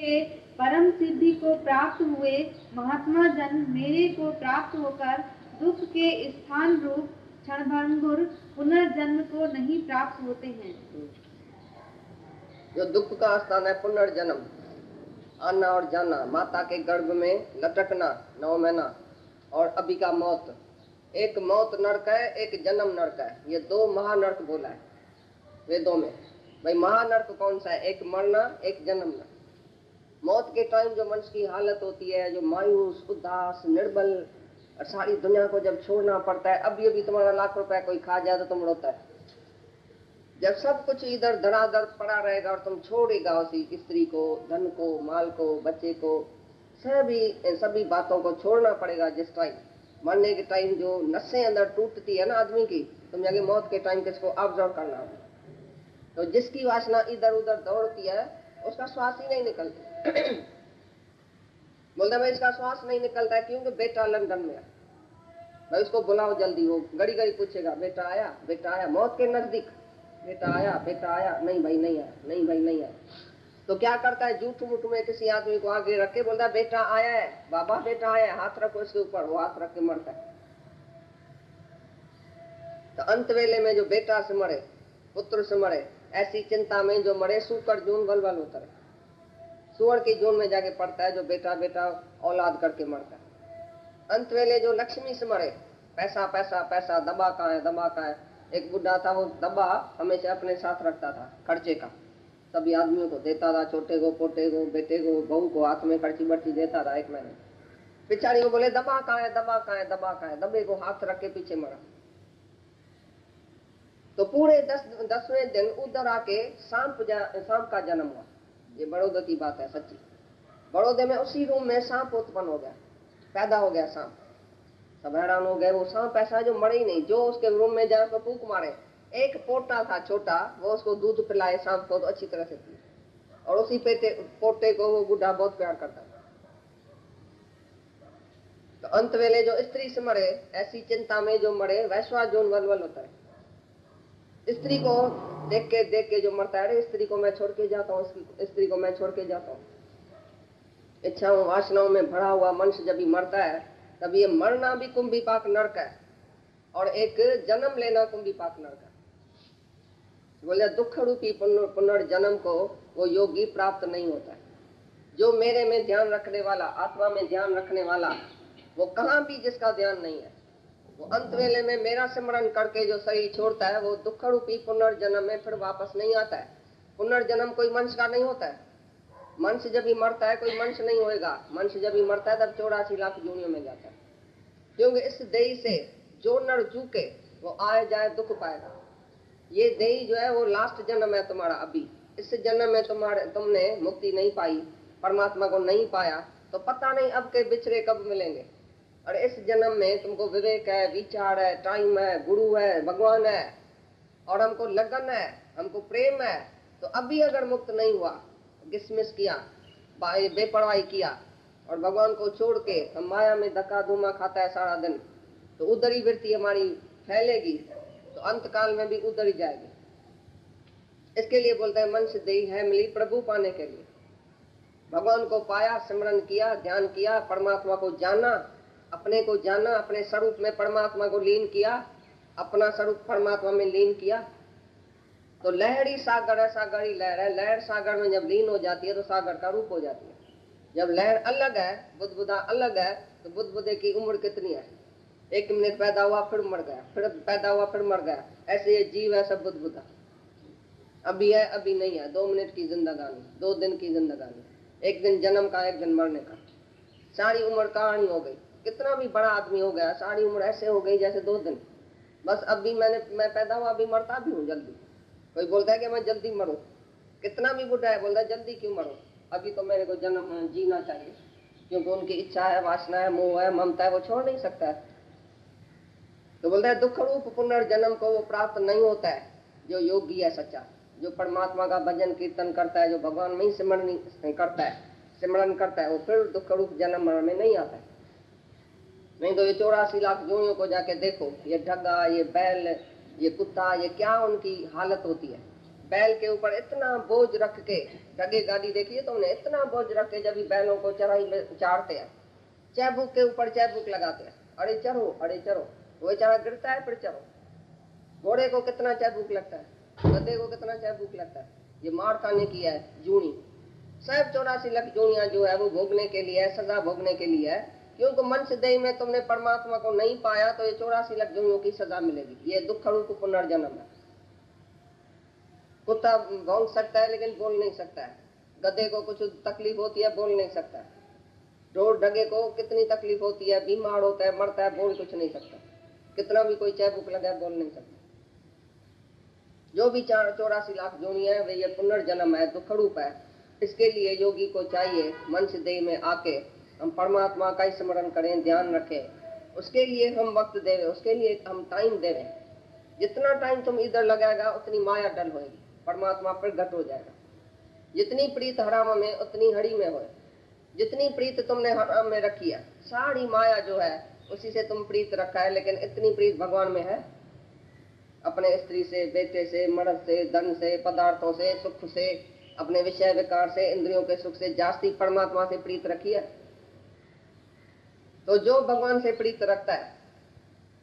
के परम सिद्धि को प्राप्त हुए महात्मा जन मेरे को प्राप्त होकर दुख के स्थान रूप क्षणभंगुर पुनर्जन्म को नहीं प्राप्त होते हैं। जो दुख का स्थान है पुनर्जन्म, आना और जाना, माता के गर्भ में लटकना 9 महीना और अभी का मौत। एक मौत नरक है, एक जन्म नरक है। ये 2 महानरक बोला है वेदों में। भाई महानरक कौन सा है? एक मरना, एक जन्मना। मौत के टाइम जो मनुष्य की हालत होती है, जो मायूस, उदास, निर्बल और सारी दुनिया को जब छोड़ना पड़ता है। अभी अभी तुम्हारा लाख रुपया कोई खा जाए तो तुम रोता है। जब सब कुछ इधर धड़ाधड़ पड़ा रहेगा और तुम छोड़ेगा उसी स्त्री को, धन को, माल को, बच्चे को, सभी बातों को छोड़ना पड़ेगा। जिस टाइम मरने के टाइम जो नसें अंदर टूटती है ना आदमी की, तुम जाके मौत के टाइम किसको ऑब्जर्व करना हो। तो जिसकी वासना इधर उधर दौड़ती है उसका श्वास ही नहीं निकलता। बोलता भाई इसका श्वास नहीं निकलता है क्योंकि बेटा लंदन में है। भाई उसको बुलाओ जल्दी। वो घड़ी घड़ी पूछेगा बेटा आया, बेटा आया। मौत के नजदीक बेटा आया, बेटा आया, नहीं भाई नहीं आया, नहीं भाई नहीं आया। तो क्या करता है? झूठ मूठ में किसी आदमी को आगे रख के बोलता है बेटा आया है, बाबा बेटा आया है, हाथ रखो इसके ऊपर। वो हाथ रख के मरता है। तो अंत वेले में जो बेटा से मरे, पुत्र से मरे, ऐसी चिंता में जो मरे, सूकर जून वलवल उतरे, सुअर की जून में जाके पड़ता है जो बेटा बेटा औलाद करके मरता है। अंत वेले जो लक्ष्मी से मरे, पैसा पैसा पैसा, दबा कहाँ है, दबा कहाँ है। एक बुढ़ा था, वो दबा हमेशा अपने साथ रखता था, खर्चे का सभी आदमियों को देता था, छोटे को, पोटे को, बेटे को, बहू को, हाथ में खर्ची बर्ची देता था। एक महीने पिछाड़ी को बोले दबा कहाँ है, दबा कहाँ है, दबा कहाँ है। दबे को हाथ रख के पीछे मरा। तो पूरे 10वें दिन उधर आके सांप का जन्म हुआ। ये बड़ौदे की बात है सच्ची। बड़ौदे में उसी रूम में सांप उत्पन्न हो गया, पैदा हो गया सांप। सब हैरान हो गए। वो सांप ऐसा है जो मरे ही नहीं, जो उसके रूम में जाए उसको फूंक मारे। एक पोटा था छोटा, वो उसको दूध पिलाए सांप को तो अच्छी तरह से पिए, और उसी पोटे को वो बुढ़ा बहुत प्यार करता था। तो अंत वेले जो स्त्री से मरे, ऐसी चिंता में जो मरे, वैश्वा जोन वलवल होता है। स्त्री को देख के जो मरता है, स्त्री को मैं छोड़ के जाता हूँ, स्त्री को मैं छोड़ के जाता हूँ। इच्छाओं वासनाओं में भरा हुआ मनुष्य जब भी मरता है, तब ये मरना भी कुंभीपाक नरक है और एक जन्म लेना कुंभीपाक नरक है। बोले दुख रूपी पुनर्जन्म को वो योगी प्राप्त नहीं होता है। जो मेरे में ध्यान रखने वाला, आत्मा में ध्यान रखने वाला, वो कहाँ भी जिसका ध्यान नहीं है, वो अंत वेले में मेरा स्मरण करके जो शरीर छोड़ता है, वो दुख रूपी पुनर्जन्म में फिर वापस नहीं आता है। पुनर्जन्म कोई मनुष्य का नहीं होता है। मनुष्य जब भी मरता है कोई मनुष्य नहीं होएगा। मनुष्य जब भी मरता है तब 84 लाख जूनियों में जाता है। क्योंकि इस देही से जो नर चूके वो आए जाए दुख पाएगा। ये देही जो है वो लास्ट जन्म है तुम्हारा। अभी इस जन्म में तुमने मुक्ति नहीं पाई, परमात्मा को नहीं पाया, तो पता नहीं अब के बिछड़े कब मिलेंगे। और इस जन्म में तुमको विवेक है, विचार है, टाइम है, गुरु है, भगवान है, और हमको लगन है, हमको प्रेम है। तो अभी अगर मुक्त नहीं हुआ, डिसमिस किया, बेपरवाही किया और भगवान को छोड़ के हम माया में धक्का धूमा खाता है सारा दिन, तो उधर ही वृत्ति हमारी फैलेगी, तो अंत काल में भी उधर ही जाएगी। इसके लिए बोलते हैं मनुष्य देही है मिली प्रभु पाने के लिए। भगवान को पाया, सिमरन किया, ध्यान किया, परमात्मा को जाना, अपने को जाना, अपने स्वरूप में परमात्मा को लीन किया, अपना स्वरूप परमात्मा में लीन किया, तो लहरी सागर है, सागर ही लहर है। लहर सागर में जब लीन हो जाती है तो सागर का रूप हो जाती है। जब लहर अलग है, बुदबुदा अलग है, तो बुदबुदे की उम्र कितनी है? 1 मिनट पैदा हुआ फिर मर गया, फिर पैदा हुआ फिर मर गया। ऐसे ये जीव है सब बुदबुदा, अभी है अभी नहीं है। 2 मिनट की जिंदगानी, 2 दिन की जिंदगानी, 1 दिन जन्म का, 1 दिन मरने का, सारी उम्र कहानी हो गई। कितना भी बड़ा आदमी हो गया, सारी उम्र ऐसे हो गई जैसे 2 दिन। बस अभी मैं पैदा हुआ, अभी मरता भी हूँ जल्दी। कोई बोलता है कि मैं जल्दी मरूं, कितना भी बुढ़ा है बोलता है जल्दी क्यों मरूं, अभी तो मेरे को जन्म जीना चाहिए। क्योंकि उनकी इच्छा है, वासना है, मोह है, ममता है, वो छोड़ नहीं सकता है। तो बोलता है दुख रूप पुनर्जन्म को वो प्राप्त नहीं होता है जो योगी है सच्चा, जो परमात्मा का भजन कीर्तन करता है, जो भगवान में ही सिमरन करता है, वो फिर दुख रूप जन्म मरण में नहीं आता है। नहीं तो ये 84 लाख जोड़ियों को जाके देखो, ये ढगा, ये बैल, ये कुत्ता, ये क्या उनकी हालत होती है। बैल के ऊपर इतना बोझ रख के, डगे गाड़ी देखिए तो उन्हें इतना बोझ रख के जब भी बैलों को चराई में चारते हैं, चैबुक के ऊपर चैबुक लगाते हैं, अरे चरो अरे चरो, वो बेचारा गिरता है फिर चरो। घोड़े को कितना चैबुक लगता है, गधे को कितना चैबुक लगता है। ये मार खाने की है जूनी, सब 84 लाख जूनियां जो है वो भोगने के लिए है, सजा भोगने के लिए है। क्योंकि मनुष्य देह में तुमने परमात्मा को नहीं पाया तो ये 84 लाख जूनियों की सजा मिलेगी। ये दुख रूप पुनर्जन्म है। कुत्ता भौंक सकता है लेकिन बोल नहीं सकता है, गधे को कुछ तकलीफ होती है बोल नहीं सकता है, रोड ढगे को कितनी तकलीफ होती है, बीमार होता है, मरता है, बोल कुछ नहीं सकता, कितना भी कोई चैबुक लगा बोल नहीं सकता। जो भी 84 लाख जोनी है वे ये पुनर्जन्म है, दुख रूप है। इसके लिए योगी को चाहिए मनुष्य देह में आके हम परमात्मा का ही स्मरण करें, ध्यान रखें, उसके लिए हम वक्त देवें, उसके लिए हम टाइम देवें। जितना टाइम तुम इधर लगाएगा उतनी माया डल होगी, परमात्मा प्रगट हो जाएगा। जितनी प्रीत हराम में उतनी हरी में हो, जितनी प्रीत तुमने हराम में रखी है, सारी माया जो है उसी से तुम प्रीत रखा है, लेकिन इतनी प्रीत भगवान में है अपने स्त्री से, बेटे से, मर्द से, धन से, पदार्थों से, सुख से, अपने विषय विकार से, इंद्रियों के सुख से जास्ती परमात्मा से प्रीत रखी है। तो जो भगवान से प्रीत रखता है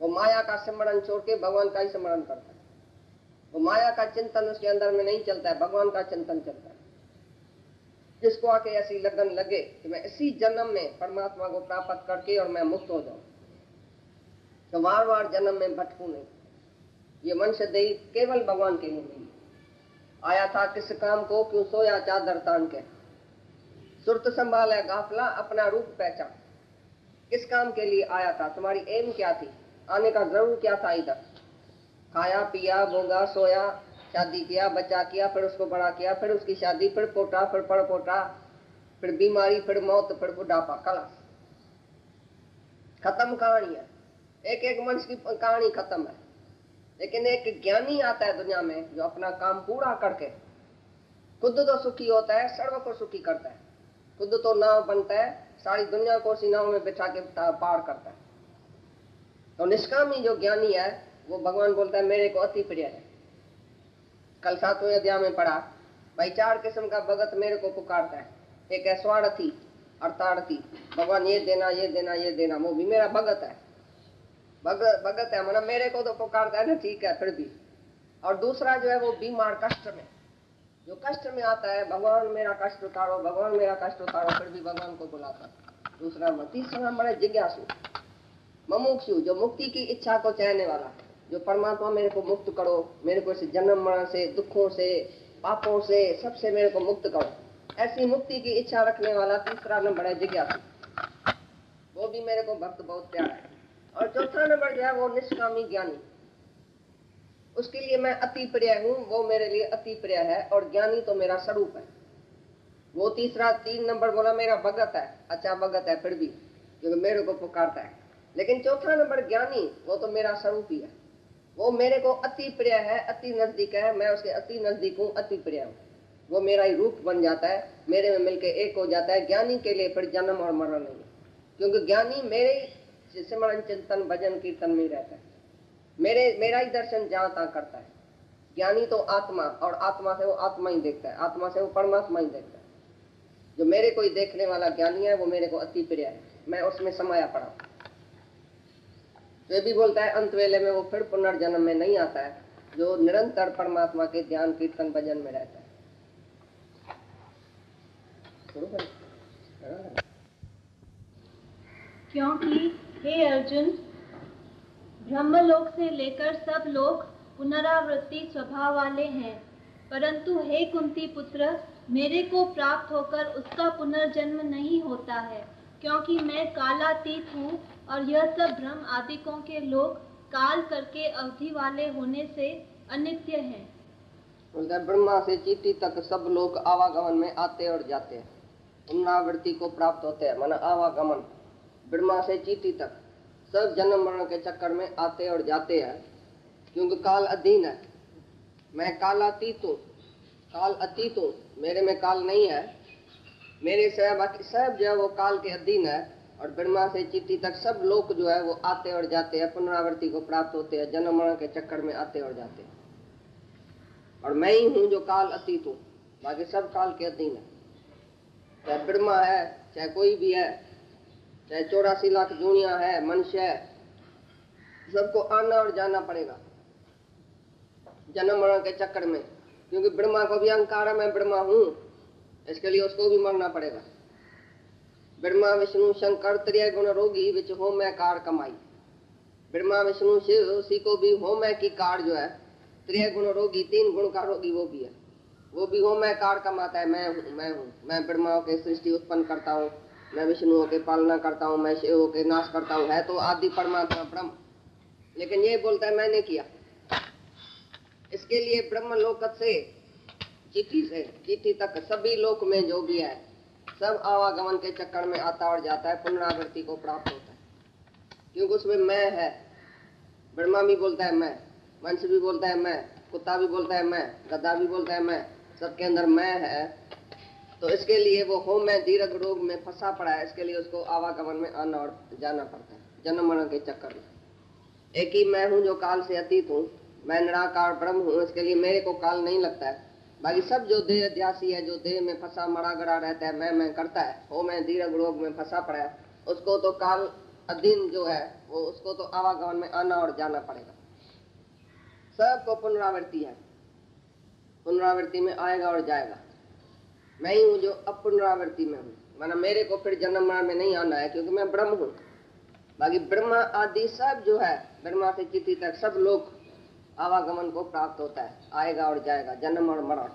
वो माया का स्मरण छोड़ के भगवान का ही स्मरण करता है। वो माया का चिंतन उसके अंदर में नहीं चलता है, भगवान का चिंतन चलता है। जिसको आके ऐसी लगन लगे कि मैं इसी जन्म में परमात्मा को प्राप्त करके और मैं मुक्त हो जाऊं, तो बार बार जन्म में भटकूं नहीं। ये मनुष्य देह केवल भगवान के लिए नहीं आया था। किस काम को क्यों सोया चादर तान के, सुरत संभाले गाफला अपना रूप पहचान। किस काम के लिए आया था, तुम्हारी एम क्या थी, आने का जरूर क्या था इधर? खाया पिया भोगा सोया, शादी किया, बच्चा किया, फिर उसको बड़ा किया, फिर उसकी शादी, फिर पोटा, फिर पड़पोटा, फिर बीमारी, फिर मौत, फिर बुढ़ापा, कलास। खत्म कहानी है, एक एक मनुष्य की कहानी खत्म है। लेकिन एक ज्ञानी आता है दुनिया में जो अपना काम पूरा करके खुद तो सुखी होता है, सर्व को सुखी करता है, खुद तो नाव बनता है, सारी दुनिया को उसी नाव में बिठा के पार करता है। तो निष्कामी जो ज्ञानी है वो भगवान बोलता है मेरे को अति प्रिय है। कल 7वें अध्याय में पढ़ा, भाई 4 किस्म का भगत मेरे को पुकारता है। एक है स्वार्थी अर्थार्थी, भगवान ये देना ये देना ये देना, वो भी मेरा भगत है, भगत है, मतलब मेरे को तो पुकारता है ना, ठीक है फिर भी। और दूसरा जो है वो बीमार कष्ट में, जो कष्ट में आता है, भगवान मेरा कष्ट उतारो, भगवान मेरा कष्ट उतारो, फिर भी भगवान को बुलाता। दूसरा तीसरा बड़े जिज्ञासु ममुक्षु, जो मुक्ति की इच्छा को चाहने वाला, जो परमात्मा मेरे को मुक्त करो, मेरे को इस जन्म मरण से, दुखों से, पापों से, सबसे मेरे को मुक्त करो, ऐसी मुक्ति की इच्छा रखने वाला तीसरा नंबर है जिज्ञासु। वो भी मेरे को भक्त बहुत प्यारा है। और चौथा नंबर जो है वो निष्कामी ज्ञानी, उसके लिए मैं अति प्रिय हूँ, वो मेरे लिए अति प्रिय है, और ज्ञानी तो मेरा स्वरूप है। वो तीसरा 3 नंबर बोला मेरा भगत है, अच्छा भगत है फिर भी, क्योंकि मेरे को पुकारता है। लेकिन चौथा नंबर ज्ञानी, वो तो मेरा स्वरूप ही है, वो मेरे को अति प्रिय है, अति नजदीक है, मैं उसके अति नजदीक हूँ, अति प्रिय हूँ। वो मेरा ही रूप बन जाता है, मेरे में मिलके एक हो जाता है। ज्ञानी के लिए फिर जन्म और मरण नहीं है, क्योंकि ज्ञानी मेरे स्मरण चिंतन भजन कीर्तन में रहता है, मेरा ही दर्शन जहाँ तक करता है। ज्ञानी तो आत्मा, और आत्मा से वो आत्मा ही देखता है, आत्मा से वो परमात्मा ही देखता है। जो मेरे को ही देखने वाला ज्ञानी है वो मेरे को अति प्रिय है, मैं उसमें समाया पड़ा। ये भी बोलता है अंत वेले में वो फिर पुनर्जन्म में नहीं आता है, जो निरंतर परमात्मा के ध्यान कीर्तन भजन में रहता है। क्योंकि हे अर्जुन, ब्रह्मलोक से लेकर सब लोग पुनरावृत्ति स्वभाव वाले हैं, परंतु हे कुंती पुत्र, मेरे को प्राप्त होकर उसका पुनर्जन्म नहीं होता है, क्योंकि मैं कालातीत हूँ और यह सब ब्रह्म आदिकों के लोग काल करके अवधि वाले होने से अनित्य हैं। ब्रह्मा से चीटी तक सब लोग आवागमन में आते और जाते हैं, पुनरावृत्ति को प्राप्त होते हैं, माना आवागमन। ब्रह्मा से चीटी तक सब जन्म मरण के चक्कर में आते और जाते हैं, क्योंकि काल अधीन है। मैं कालातीत हूँ, काल अतीत हूँ, मेरे में काल नहीं है, मेरे से बाकी सब जो है वो काल के अधीन है। और ब्रह्मा से चीटी तक सब लोग जो है वो आते और जाते हैं, पुनरावृत्ति को प्राप्त होते हैं, जन्म मरण के चक्कर में आते और जाते हैं। और मैं ही हूँ जो काल अतीत हूँ, बाकी सब काल के अधीन है। चाहे ब्रह्मा है, चाहे कोई भी है, चाहे 84 लाख दुनिया है, मनुष्य है, सबको आना और जाना पड़ेगा जन्म मरण के चक्कर में। क्योंकि ब्रह्मा को भी अहंकार है, मैं ब्रह्मा हूँ, इसके लिए उसको भी मरना पड़ेगा। ब्रह्मा विष्णु शंकर त्रिय गुण रोगी विच हो मैं कार कमाई। ब्रह्मा विष्णु शिव उसी को भी हो मैं की कार जो है, त्रिय गुण रोगी, 3 गुण का रोगी वो भी है, वो भी हो मैं कार कमाता है। मैं हूँ, मैं ब्रह्मा के सृष्टि उत्पन्न करता हूँ, मैं विष्णुओं के पालना करता हूँ, मैं शिव के नाश करता हूँ, है तो आदि परमात्मा ब्रह्म। लेकिन ये बोलता है मैंने किया। इसके लिए ब्रह्म लोक से चिट्ठी तक सभी लोक में जो भी है सब आवागमन के चक्कर में आता और जाता है, पुनरावृत्ति को प्राप्त होता है। क्योंकि उसमें मैं है। ब्रह्मा भी बोलता है मैं, मनुष्य भी बोलता है मैं, कुत्ता भी बोलता है मैं, गधा भी बोलता है मैं, सबके अंदर मैं है। तो इसके लिए वो हो मैं दीर्घ रोग में फंसा पड़ा है, इसके लिए उसको आवागमन में आना और जाना पड़ता है जन्म मरण के चक्कर में। एक ही मैं हूँ जो काल से अतीत हूँ, मैं निराकार ब्रह्म हूँ, इसके लिए मेरे को काल नहीं लगता है। बाकी सब जो देह अध्यासी है, जो देह में फंसा मरा गड़ा रहता है, मैं करता है, वो मैं दीर्घ रोग में फंसा पड़ा है, उसको तो काल अधीन जो है वो, उसको तो आवागमन में आना और जाना पड़ेगा। सबको पुनरावृत्ति है, पुनरावृत्ति में आएगा और जाएगा। मैं ही हूँ जो अपुनरावृत्ति में हूँ, माना मेरे को फिर जन्म मरण में नहीं आना है, क्योंकि मैं ब्रह्म हूँ। बाकी ब्रह्मा आदि सब जो है, ब्रह्मा से चिट्ठी तक सब लोग आवागमन को प्राप्त होता है, आएगा और जाएगा, जन्म और मरण।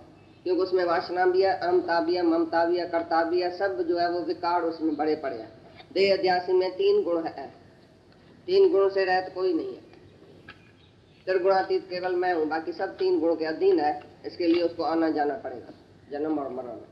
क्योंकि उसमें वासना भी है, अहमता भी है, ममता भी है, कर्ता भी है, सब जो है वो विकार उसमें बड़े पड़े हैं। देह अध्यासी में 3 गुण है, 3 गुण से रहित कोई नहीं है। त्रिगुणातीत केवल मैं हूँ, बाकी सब 3 गुण के अधीन है, इसके लिए उसको आना जाना पड़ेगा जन्म और मरण में।